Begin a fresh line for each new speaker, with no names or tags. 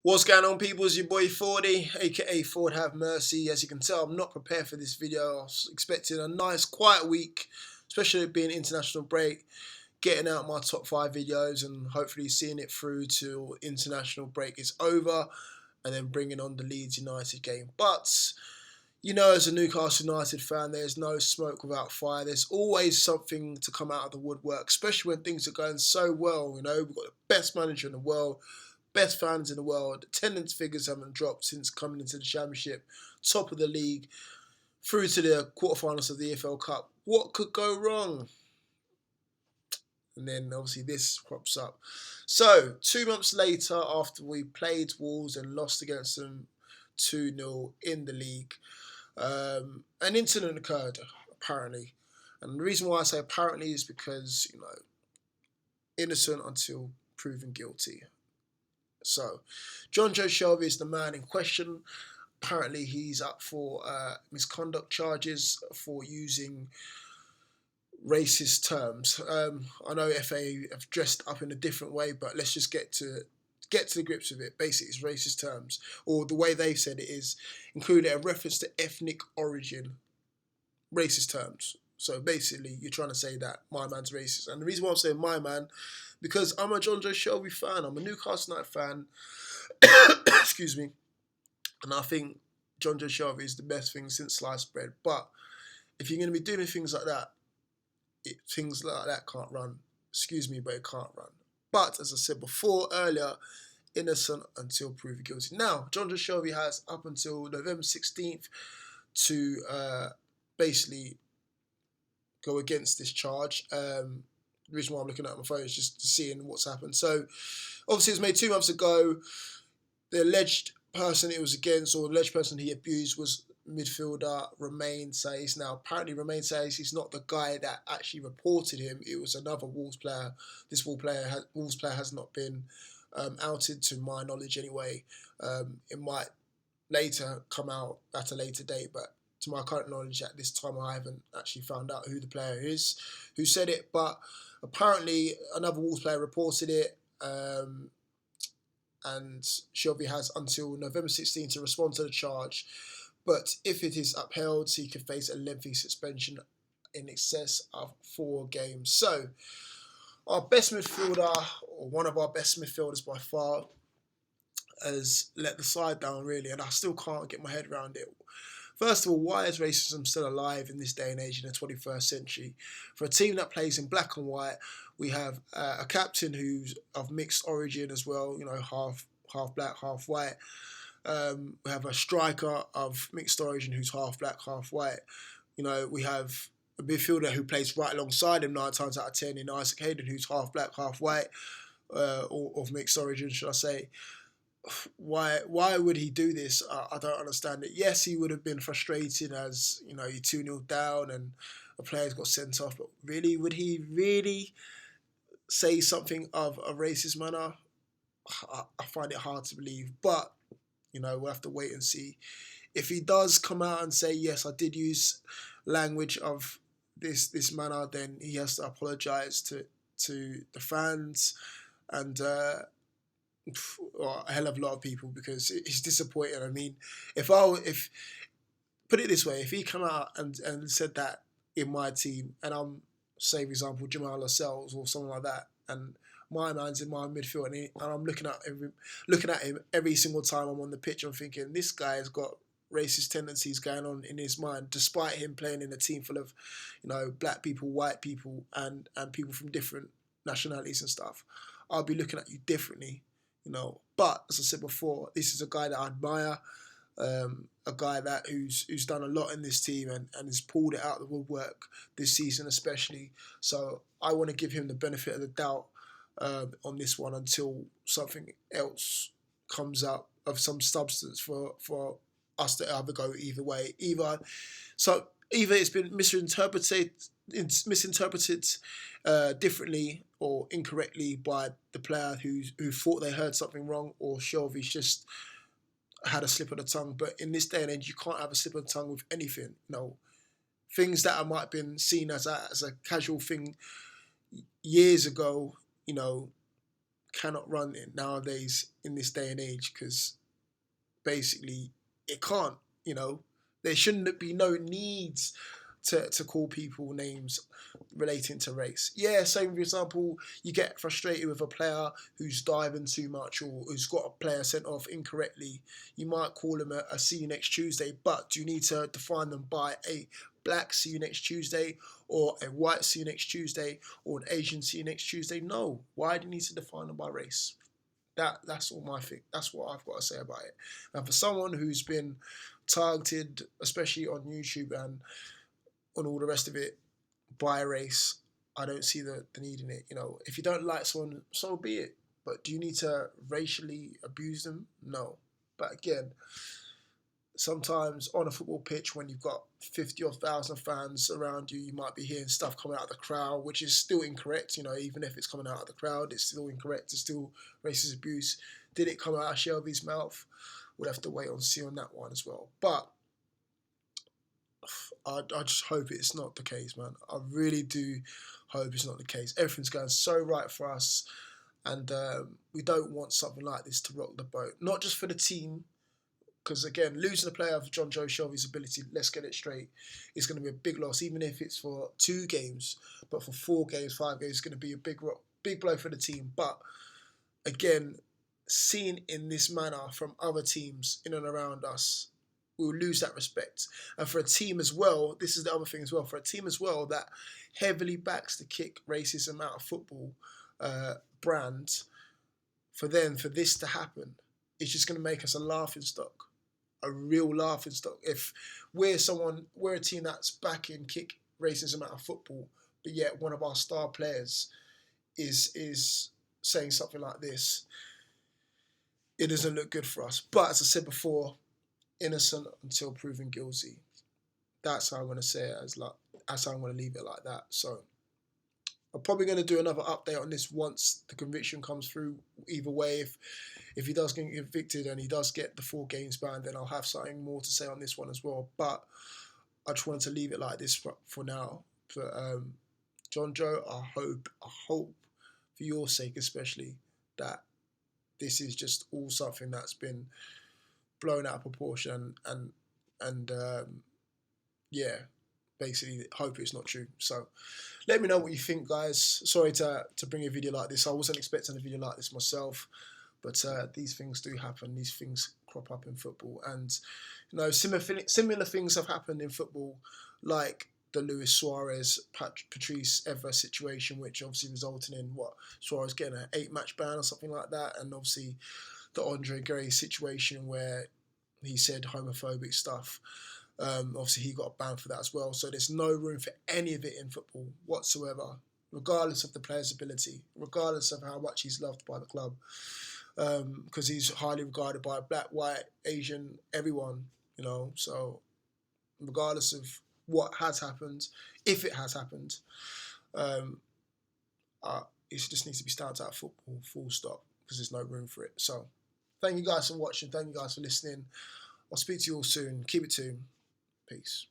What's going on, people? It's your boy Forde, aka Forde Have Mercy. As you can tell, I'm not prepared for this video. I was expecting a nice, quiet week, especially it being international break, getting out my top 5 videos and hopefully seeing it through till international break is over and then bringing on the Leeds United game. But, you know, as a Newcastle United fan, there's no smoke without fire. There's always something to come out of the woodwork, especially when things are going so well. You know, we've got the best manager in the world, best fans in the world. Attendance figures haven't dropped since coming into the Championship, top of the league, through to the quarterfinals of the EFL Cup. What could go wrong? And then obviously this crops up. So 2 months later, after we played Wolves and lost against them 2-0 in the league, an incident occurred, apparently. And the reason why I say apparently is because, you know, innocent until proven guilty. So, Jonjo Shelvey is the man in question. Apparently, he's up for misconduct charges for using racist terms. I know FA have dressed up in a different way, but let's just get to the grips of it. Basically, it's racist terms, or the way they've said it is included a reference to ethnic origin. Racist terms. So basically, you're trying to say that my man's racist. And the reason why I'm saying my man, because I'm a Jonjo Shelvey fan. I'm a Newcastle United fan. Excuse me. And I think Jonjo Shelvey is the best thing since sliced bread. But if you're going to be doing things like that, things like that can't run. Excuse me, but it can't run. But as I said before, earlier, innocent until proven guilty. Now, Jonjo Shelvey has up until November 16th to basically go against this charge. The reason why I'm looking at my phone is just seeing what's happened. So, obviously, it was made 2 months ago. The alleged person it was against, or the alleged person he abused, was midfielder Romain Saiss. Now, apparently, Romain Saiss is not the guy that actually reported him. It was another Wolves player. This Wolves player has not been outed, to my knowledge, anyway. It might later come out at a later date, but to my current knowledge at this time, I haven't actually found out who the player is who said it. But apparently, another Wolves player reported it. And Shelvey has until November 16 to respond to the charge. But if it is upheld, he could face a lengthy suspension in excess of 4 games. So, our best midfielder, or one of our best midfielders by far, has let the side down, really, and I still can't get my head around it. First of all, why is racism still alive in this day and age in the 21st century? For a team that plays in black and white, we have a captain who's of mixed origin as well, you know, half black, half white. We have a striker of mixed origin who's half black, half white. You know, we have a midfielder who plays right alongside him 9 times out of 10 in Isaac Hayden, who's half black, half white, or of mixed origin, should I say. Why would he do this? I don't understand it. Yes, he would have been frustrated as, you know, you're 2-0 down and a player's got sent off, but really, would he really say something of a racist manner? I find it hard to believe, but, you know, we'll have to wait and see. If he does come out and say, yes, I did use language of this manner, then he has to apologise to the fans and a hell of a lot of people, because it's disappointing. I mean, if put it this way, if he come out and said that in my team, and I'm, say for example, Jamal Lascelles or something like that, and my man's in my midfield, and I'm looking at him every single time I'm on the pitch, I'm thinking this guy has got racist tendencies going on in his mind, despite him playing in a team full of, you know, black people, white people, and people from different nationalities and stuff. I'll be looking at you differently. You know, but as I said before, this is a guy that I admire, a guy that who's done a lot in this team and has pulled it out of the woodwork this season especially. So I want to give him the benefit of the doubt on this one until something else comes up of some substance for us to either go either way. Either it's been misinterpreted differently or incorrectly by the player who thought they heard something wrong, or Shelvey's just had a slip of the tongue. But in this day and age, you can't have a slip of the tongue with anything. You know, things that might have been seen as a casual thing years ago, you know, cannot run it nowadays in this day and age, because basically it can't. There shouldn't be no needs to call people names relating to race. Yeah, say for example, you get frustrated with a player who's diving too much or who's got a player sent off incorrectly. You might call him a see you next Tuesday, but do you need to define them by a black see you next Tuesday, or a white see you next Tuesday, or an Asian see you next Tuesday? No. Why do you need to define them by race? That's all my thing. That's what I've got to say about it. And for someone who's been targeted, especially on YouTube and on all the rest of it, by race, I don't see the need in it. If you don't like someone, so be it. But do you need to racially abuse them? No. But again, sometimes on a football pitch, when you've got 50 or 1,000 fans around you, you might be hearing stuff coming out of the crowd, which is still incorrect. Even if it's coming out of the crowd, it's still incorrect. It's still racist abuse. Did it come out of Shelvey's mouth? We'll have to wait and see on that one as well. But I just hope it's not the case, man. I really do hope it's not the case. Everything's going so right for us, and we don't want something like this to rock the boat. Not just for the team, because again, losing a player of Jonjo Shelvey's ability, let's get it straight, is going to be a big loss, even if it's for 2 games. But for 4 games, 5 games, it's going to be a big blow for the team. But again, seen in this manner from other teams in and around us, we'll lose that respect. And for a team as well, this is the other thing as well, for a team as well that heavily backs the kick racism out of football brand, for this to happen, it's just going to make us a laughing stock, a real laughing stock. If we're a team that's backing kick racism out of football, but yet one of our star players is saying something like this, it doesn't look good for us. But as I said before, innocent until proven guilty. That's how I'm going to say it. That's how I'm going to leave it like that. So I'm probably going to do another update on this once the conviction comes through. Either way, if he does get convicted and he does get the 4 games ban, then I'll have something more to say on this one as well. But I just wanted to leave it like this for now. But Jonjo, I hope for your sake especially, that this is just all something that's been blown out of proportion, and yeah, basically hope it's not true. So let me know what you think, guys. Sorry to bring a video like this. I wasn't expecting a video like this myself, but these things do happen. These things crop up in football, and similar things have happened in football, like the Luis Suarez Patrice Evra situation, which obviously resulted in Suarez getting an 8-match ban or something like that, and obviously the Andre Gray situation where he said homophobic stuff. Obviously he got banned for that as well. So there's no room for any of it in football whatsoever, regardless of the player's ability, regardless of how much he's loved by the club, because he's highly regarded by black, white, Asian, everyone, so regardless of what has happened, if it has happened, it just needs to be stamped out of football, full stop, because there's no room for it. So thank you guys for watching. Thank you guys for listening. I'll speak to you all soon. Keep it tuned. Peace.